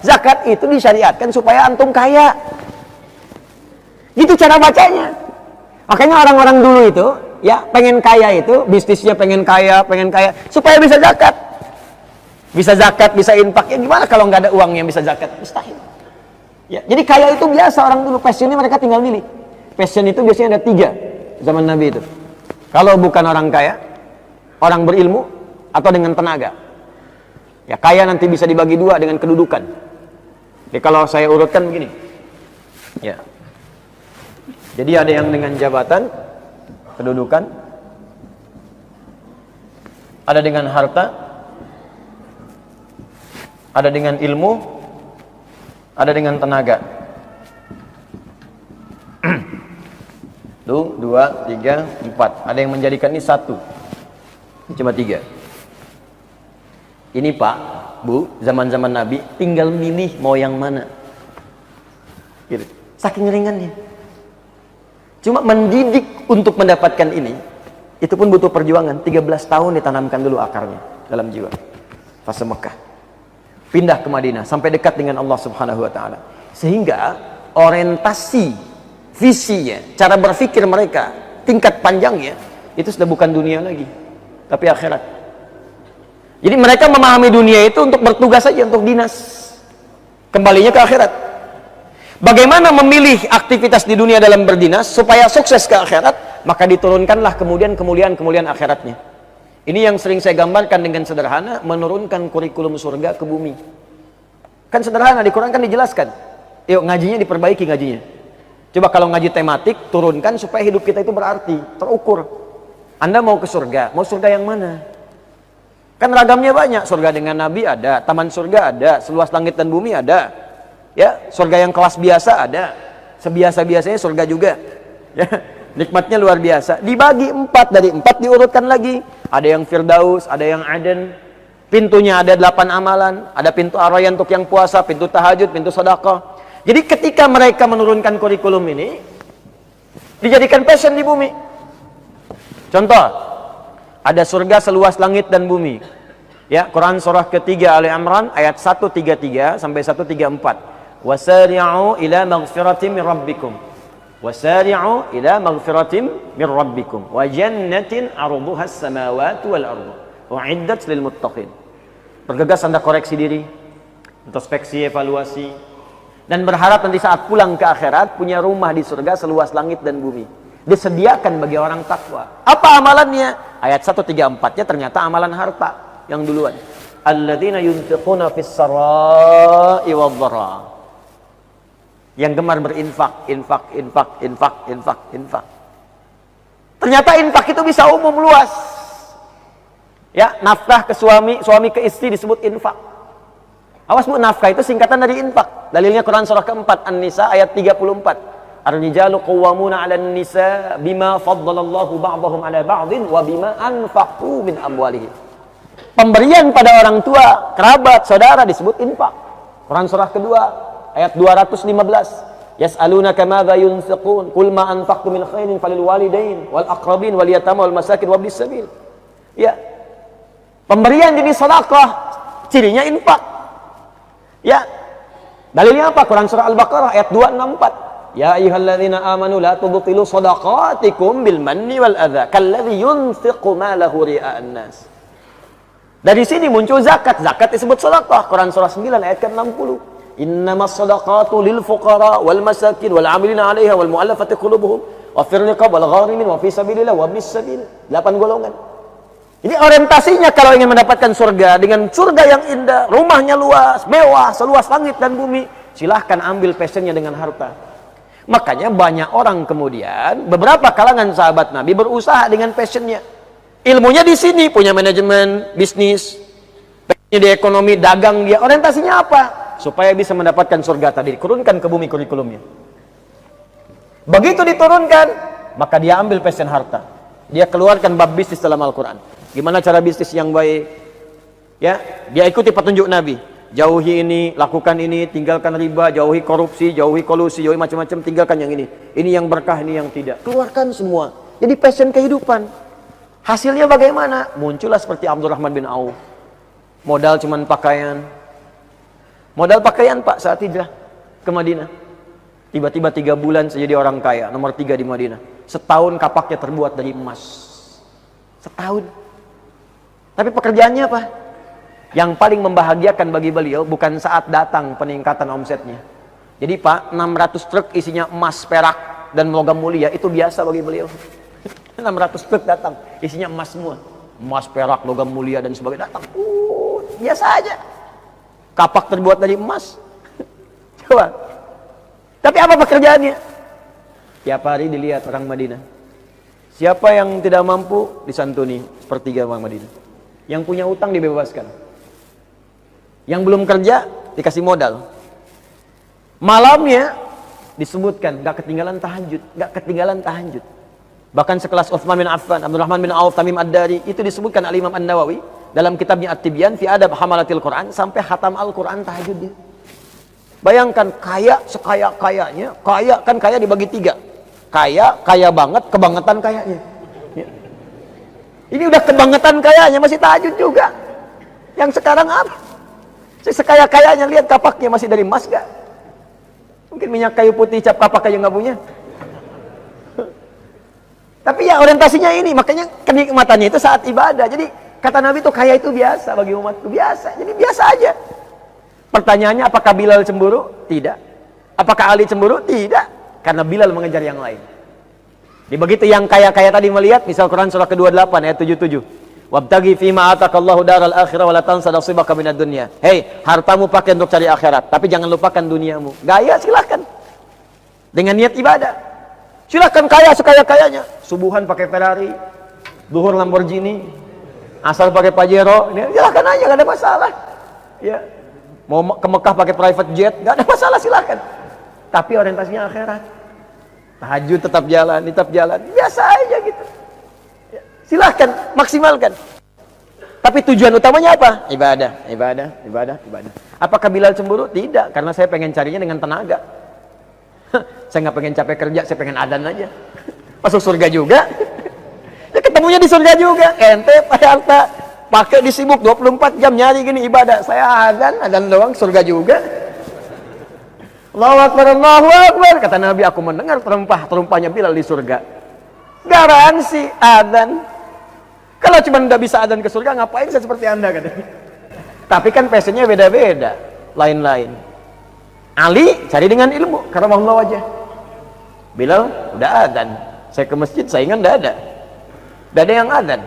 Zakat itu disyariatkan supaya antum kaya. Gitu cara bacanya. Makanya orang-orang dulu itu, ya pengen kaya itu, bisnisnya pengen kaya, supaya bisa zakat. Bisa zakat, bisa infak. Ya gimana kalau nggak ada uang yang bisa zakat? Mustahil. Ya, jadi kaya itu biasa orang dulu, passionnya mereka tinggal milih. Passion itu biasanya ada 3 zaman Nabi itu. Kalau bukan orang kaya, orang berilmu, atau dengan tenaga. Ya kaya nanti bisa dibagi 2 dengan kedudukan. Jadi kalau saya urutkan begini, ya. Jadi ada yang dengan jabatan, kedudukan, ada dengan harta, ada dengan ilmu, ada dengan tenaga. 1, 2, 3, 4. Ada yang menjadikan ini 1. Ini cuma 3. Ini Pak, Bu, zaman-zaman Nabi tinggal milih mau yang mana. Gitu. Saking ringannya. Cuma mendidik untuk mendapatkan ini, itu pun butuh perjuangan. 13 tahun ditanamkan dulu akarnya dalam jiwa. Fase Mekah. Pindah ke Madinah sampai dekat dengan Allah Subhanahu wa taala. Sehingga orientasi, visinya, cara berpikir mereka, tingkat panjangnya itu sudah bukan dunia lagi, tapi akhirat. Jadi mereka memahami dunia itu untuk bertugas saja, untuk dinas. Kembalinya ke akhirat. Bagaimana memilih aktivitas di dunia dalam berdinas supaya sukses ke akhirat? Maka diturunkanlah kemudian kemuliaan akhiratnya. Ini yang sering saya gambarkan dengan sederhana, menurunkan kurikulum surga ke bumi. Kan sederhana, di Quran kan dijelaskan. Yuk ngajinya diperbaiki ngajinya. Coba kalau ngaji tematik, turunkan supaya hidup kita itu berarti, terukur. Anda mau ke surga, mau surga yang mana? Kan ragamnya banyak, surga dengan Nabi ada, taman surga ada, seluas langit dan bumi ada. Ya, surga yang kelas biasa ada, sebiasa-biasanya surga juga. Ya, nikmatnya luar biasa. Dibagi 4, dari 4 diurutkan lagi. Ada yang Firdaus, ada yang Aden. Pintunya ada 8 amalan, ada pintu Ar-Rayyan untuk yang puasa, pintu tahajud, pintu sedekah. Jadi ketika mereka menurunkan kurikulum ini, dijadikan passion di bumi. Contoh, ada surga seluas langit dan bumi. Ya, Quran surah ketiga Ali Imran ayat 133 sampai 134. Wasari'u ila maghfiratin min rabbikum. Wasari'u ila maghfiratin min rabbikum wa jannatin 'arduha as-samawati wal ardu u'iddat lil muttaqin. Bergegas Anda koreksi diri, introspeksi, evaluasi, dan berharap nanti saat pulang ke akhirat punya rumah di surga seluas langit dan bumi. Disediakan bagi orang takwa. Apa amalannya? Ayat 134-nya ternyata amalan harta yang duluan. Alladzina yunfiquna fis sarai wadh-dharra. Yang gemar berinfak, infak. Ternyata infak itu bisa umum luas. Ya, nafkah ke suami, suami ke istri disebut infak. Awas Bu, nafkah itu singkatan dari infak. Dalilnya Quran surah keempat An-Nisa ayat 34. Ar-rijalu qawwamuna 'alan nisa bima faddalallahu ba'dahum 'ala ba'din wa bima anfaqu min amwalihim. Pemberian pada orang tua, kerabat, saudara disebut infak. Quran surah kedua ayat 215. Yas'alunaka madza yunfiqun qul ma anfaqtum min khairin falil walidain wal aqrabin wal yatama wal masakin wabnis sabil. Ya. Pemberian jenis sedekah, cirinya infak. Ya. Dalilnya apa? Quran surah Al-Baqarah ayat 264. Ya ayyuhalladzina amanu la tubtilu shadaqatikum bil manni wal adza kalladzi yunfiqu malahu ria'an nas. Dari sini muncul zakat. Zakat disebut sedekah. Quran surah 9 ayat ke-60. Innamas shadaqatu lil fuqara wal masakin wal 'amilina 'alaiha wal mu'allafati qulubuhum wa fir riqab wal gharimin wa fi sabilillah wa ibnis sabil. 8 golongan. Jadi orientasinya kalau ingin mendapatkan surga dengan surga yang indah, rumahnya luas, mewah, seluas langit dan bumi, silahkan ambil passionnya dengan harta. Makanya banyak orang kemudian, beberapa kalangan sahabat Nabi berusaha dengan passionnya. Ilmunya di sini, punya manajemen, bisnis, passionnya di ekonomi, dagang dia. Orientasinya apa? Supaya bisa mendapatkan surga tadi. Turunkan ke bumi kurikulumnya. Begitu diturunkan, maka dia ambil passion harta. Dia keluarkan bab bisnis dalam Al-Quran. Gimana cara bisnis yang baik? Ya, dia ikuti petunjuk Nabi. Jauhi ini, lakukan ini, tinggalkan riba, jauhi korupsi, jauhi kolusi, jauhi macam-macam, tinggalkan yang ini. Ini yang berkah, ini yang tidak. Keluarkan semua. Jadi passion kehidupan. Hasilnya bagaimana? Muncullah seperti Abdurrahman bin Auf. Modal cuman pakaian. Modal pakaian Pak saat hijrah ke Madinah. Tiba-tiba 3 bulan saya jadi orang kaya, nomor 3 di Madinah. Setahun kapaknya terbuat dari emas. Setahun. Tapi pekerjaannya apa? Yang paling membahagiakan bagi beliau bukan saat datang peningkatan omsetnya. Jadi Pak, 600 truk isinya emas, perak, dan logam mulia itu biasa bagi beliau. 600 truk datang, isinya emas semua. Emas, perak, logam mulia, dan sebagainya datang. Biasa aja. Kapak terbuat dari emas. Coba. Tapi apa pekerjaannya? Tiap hari dilihat orang Madinah. Siapa yang tidak mampu disantuni sepertiga orang Madinah. Yang punya utang dibebaskan. Yang belum kerja dikasih modal. Malamnya disebutkan gak ketinggalan tahajud, gak ketinggalan tahajud. Bahkan sekelas Utsman bin Affan, Abdurrahman bin Auf, Tamim Ad-Dari itu disebutkan Al Imam An-Nawawi dalam kitabnya At-Tibyan fi Adab Hamalatil Quran sampai khatam Al-Quran tahajudnya. Bayangkan kaya sekaya-kayanya, kaya kan kaya dibagi 3. Kaya banget, kebangetan kayanya. Ya. Ini udah kebangetan kayanya masih tahajud juga. Yang sekarang apa? Sekaya-kayanya lihat kapaknya masih dari emas gak? Mungkin minyak kayu putih cap kapak aja nggak punya. Tapi ya orientasinya ini, makanya kenikmatannya itu saat ibadah. Jadi kata Nabi itu kaya itu biasa bagi umatku, biasa. Jadi biasa aja. Pertanyaannya, apakah Bilal cemburu? Tidak. Apakah Ali cemburu? Tidak. Karena Bilal mengejar yang lain. Jadi begitu yang kaya-kaya tadi melihat, misal Quran surah ke-28 ayat 77. Wabtaghi fima atakallahu daral akhirah wa la tansa nasibaka minad dunya. Hei, hartamu pakai untuk cari akhirat, tapi jangan lupakan duniamu. Gaya silahkan. Dengan niat ibadah. Silahkan kaya sekaya-kayanya. Subuhan pakai Ferrari, duhur Lamborghini, asal pakai Pajero, silahkan aja, gak ada masalah. Ya. Mau ke Mekah pakai private jet, gak ada masalah, silahkan. Tapi orientasinya akhirat. Tahajud tetap jalan, biasa aja gitu. Ya, silahkan, maksimalkan. Tapi tujuan utamanya apa? Ibadah. Apakah Bilal cemburu? Tidak, karena saya pengen carinya dengan tenaga. Saya nggak pengen capek kerja, saya pengen adzan aja. Masuk surga juga. Ya ketemunya di surga juga. Ente harta pakai disibuk 24 jam nyari gini ibadah. Saya adzan doang, surga juga. Allahu Akbar, Allahu Akbar. Kata Nabi, aku mendengar terumpahnya Bilal di surga. Garansi adzan. Kalau cuma udah bisa adzan ke surga, ngapain saya seperti Anda katanya. Tapi kan passionnya beda-beda, lain-lain. Ali cari dengan ilmu, karena Allah wajah. Bilal udah adzan. Saya ke masjid, saingan udah ada. Udah ada yang adzan.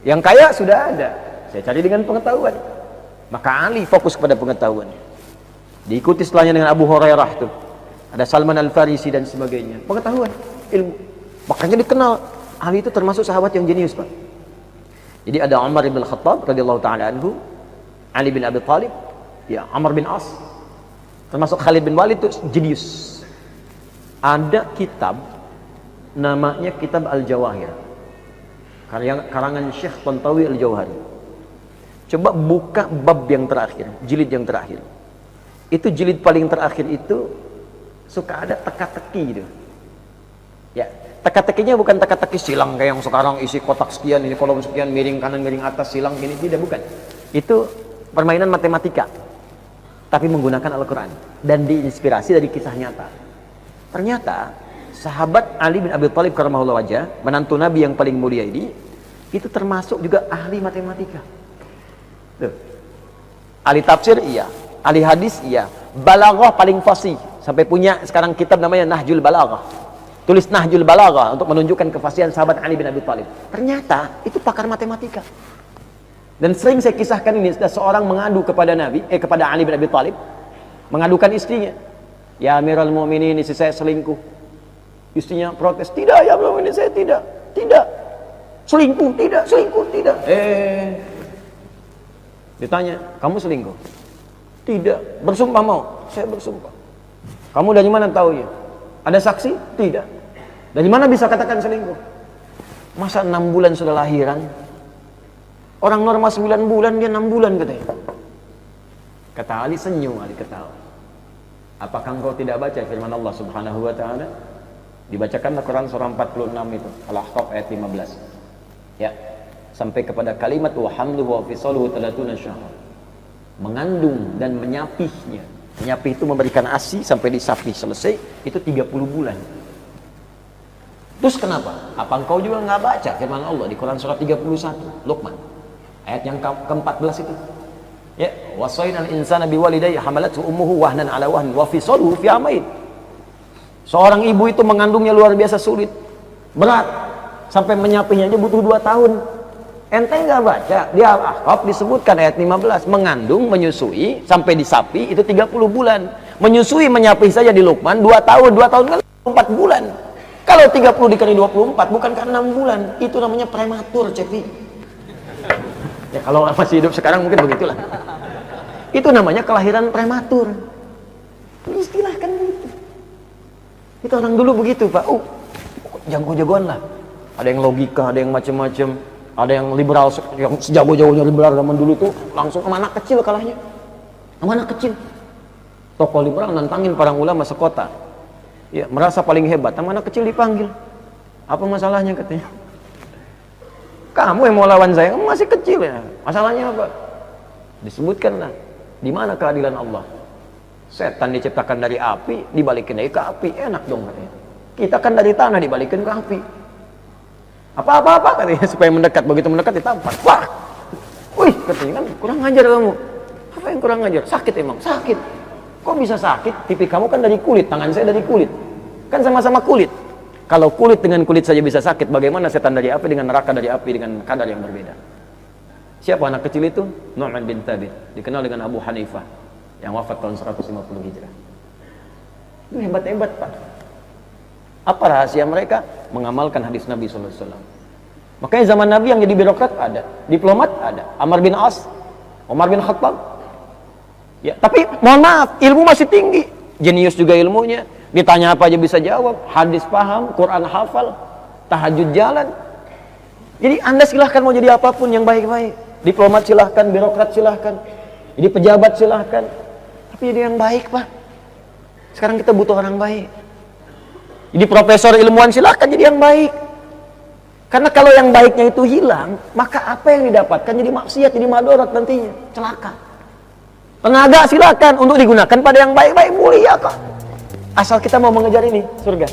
Yang kaya sudah ada. Saya cari dengan pengetahuan. Maka Ali fokus pada pengetahuan. Diikuti setelahnya dengan Abu Hurairah tuh. Ada Salman Al-Farisi dan sebagainya. Pengetahuan, ilmu. Makanya dikenal Ali itu termasuk sahabat yang jenius, Pak. Jadi ada Umar bin Khattab radhiyallahu taala anhu, Ali bin Abi Thalib, ya Amr bin As, termasuk Khalid bin Walid itu jenius. Ada kitab namanya Kitab Al-Jawahir. Karangan Syekh Tantawi Al-Jauhari. Coba buka bab yang terakhir, jilid yang terakhir. Itu jilid paling terakhir itu suka ada teka-teki gitu. Ya, teka-tekinya bukan teka-teki silang kayak yang sekarang isi kotak sekian, ini kolom sekian, miring kanan, miring atas, silang gini, tidak, bukan. Itu permainan matematika. Tapi menggunakan Al-Quran dan diinspirasi dari kisah nyata. Ternyata sahabat Ali bin Abi Thalib karamahullah wajah, menantu Nabi yang paling mulia ini, itu termasuk juga ahli matematika. Tuh. Ahli tafsir iya, ahli hadis iya, balaghah paling fasih, sampai punya sekarang kitab namanya Nahjul Balaghah. Tulis Nahjul Balaghah untuk menunjukkan kefasihan sahabat Ali bin Abi Thalib. Ternyata itu pakar matematika. Dan sering saya kisahkan ini, seorang mengadu kepada kepada Ali bin Abi Thalib, mengadukan istrinya, ya Amirul Mukminin, istri saya selingkuh. Istrinya protes, tidak ya Amirul Mukminin, saya tidak selingkuh, tidak. Ditanya, kamu selingkuh? Tidak. Bersumpah mau? Saya bersumpah. Kamu dari mana tahunya? Ada saksi? Tidak. Dari mana bisa katakan selingkuh? Masa 6 bulan sudah lahiran? Orang normal 9 bulan, dia 6 bulan katanya. Kata Ali, senyum Ali ketawa. Apakah engkau tidak baca firman Allah Subhanahu wa taala? Dibacakanlah Quran surah 46 itu, Al-Ahqaf ayat 15. Ya. Sampai kepada kalimat wa hamluhu wa fisaluhu 30 syahr. mengandung dan menyapihnya. Menyapih itu memberikan ASI sampai disapih selesai, itu 30 bulan. Terus kenapa? Apa engkau juga nggak baca firman Allah di Quran surat 31 Luqman ayat yang ke-14 itu? Ya, wasainal insana biwalidayhi hamalathu ummuhu wahnan ala wahn wa fisaluhu fi amain. Seorang ibu itu mengandungnya luar biasa sulit, berat, sampai menyapihnya aja butuh 2 tahun. Ente nggak baca di Al-Ahqaf disebutkan ayat 15, mengandung, menyusui sampai disapi itu 30 bulan. Menyusui menyapih saja di Luqman 2 tahun, 2 tahun kan 4 bulan. Kalau 30 dikali 24 bukan kan 6 bulan. Itu namanya prematur, Cepi. Ya kalau masih hidup sekarang mungkin begitulah. Itu namanya kelahiran prematur. Istilahkan begitu. Itu orang dulu begitu, Pak. Jago-jagoan lah. Ada yang logika, ada yang macam-macam, ada yang liberal, yang sejago-jagonya liberal zaman dulu tuh langsung sama anak kecil kalahnya. Sama anak kecil. Tokoh liberal nantangin para ulama sekota. Ya, merasa paling hebat, sama anak kecil dipanggil. Apa masalahnya katanya? Kamu yang mau lawan saya, kamu masih kecil ya. Masalahnya apa? Disebutkanlah, di mana keadilan Allah? Setan diciptakan dari api, dibalikin lagi ke api, enak dong katanya. Kita kan dari tanah dibalikin ke api. Apa-apa katanya, supaya mendekat, begitu mendekat ditampar. Wah, wih katanya kan kurang ngajar kamu. Apa yang kurang ngajar? Sakit emang, sakit. Kok bisa sakit? Pipi kamu kan dari kulit, tangan saya dari kulit. Kan sama-sama kulit. Kalau kulit dengan kulit saja bisa sakit, bagaimana setan dari api dengan neraka dari api dengan kadar yang berbeda? Siapa anak kecil itu? Nu'man bin Thabit, dikenal dengan Abu Hanifah, yang wafat tahun 150 Hijrah. Itu hebat-hebat, Pak. Apa rahasia mereka? Mengamalkan hadis Nabi SAW. Makanya zaman Nabi yang jadi birokrat ada, diplomat ada, Amr bin As, Umar bin Khattab. Ya, tapi mohon maaf, ilmu masih tinggi, jenius juga ilmunya, ditanya apa aja bisa jawab, hadis paham, Quran hafal, tahajud jalan. Jadi Anda silahkan mau jadi apapun yang baik-baik, diplomat silahkan, birokrat silahkan, jadi pejabat silahkan, tapi jadi yang baik, Pak. Sekarang kita butuh orang baik. Jadi profesor ilmuwan silahkan jadi yang baik, karena kalau yang baiknya itu hilang, maka apa yang didapatkan jadi maksiat, jadi madorat nantinya, celaka. Tenaga silakan untuk digunakan pada yang baik-baik, mulia kok. Asal kita mau mengejar ini, surga.